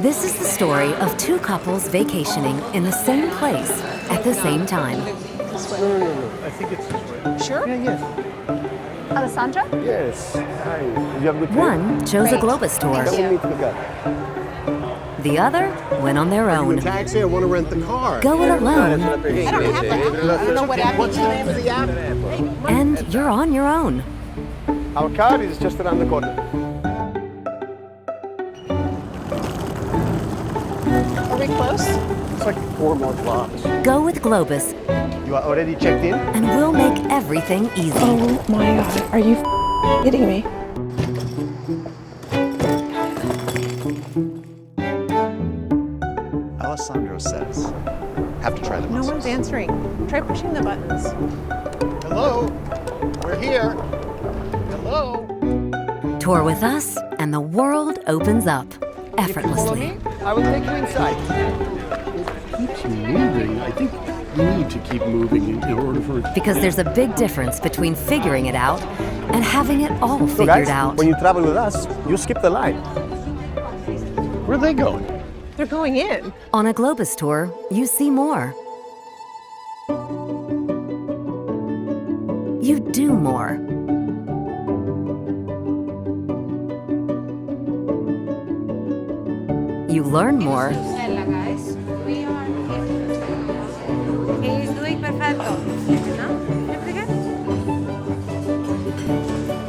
This is the story of two couples vacationing in the same place at the same time. No. I think it's this way. Sure? Yeah, yes. Alessandra? Yes. Hi. You have a good trip? One chose a Great. Globus tour. Thank you. Meet the guy. The other went on their Are you own. a taxi? I want to rent the car. Go it alone, I don't have the app. I don't know what app What's the you name of the app? and you're on your own. Our car is just around the corner. Are we close? It's like 4 more blocks. Go with Globus, You are already checked in? and we'll make everything easy. Oh my God. Are you kidding me? Alessandro says, have to try the No muscles. one's answering. Try pushing the buttons. Hello? We're here. Hello? Tour with us, and the world opens up Follow effortlessly. me. I will take you inside. It keeps moving. I think you need to keep moving in order for it. Because there's a big difference between figuring it out and having it all So figured guys, out. when you travel with us, you skip the line. Where are they going? They're going in. On a Globus tour, you see more. You do more. You learn more. Stella, guys. We are here. He's doing perfecto. No?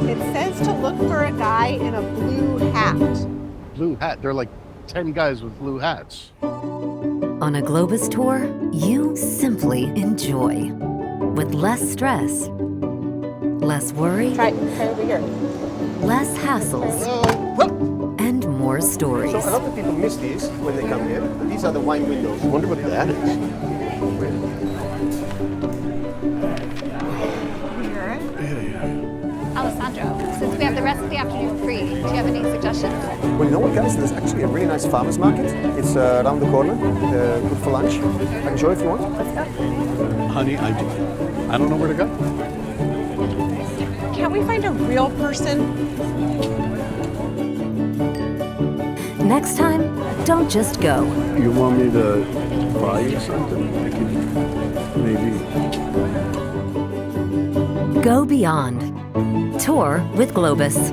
It says to look for a guy in a blue hat. Blue hat. There are like 10 guys with blue hats. On a Globus tour, you simply enjoy. With less stress, less worry, Try over here. less hassles, and more stories. So a lot of people miss these when they come here. These are the wine windows. I wonder what that is. Alessandro, since we have the rest of the afternoon free, do you have any suggestions? Well, you know what, guys? There's actually a really nice farmer's market. It's around the corner. Good for lunch. I can show you if you want. Honey, I don't know where to go. Can't we find a real person? Next time, don't just go. You want me to buy you something? I can maybe. Go beyond. Tour with Globus.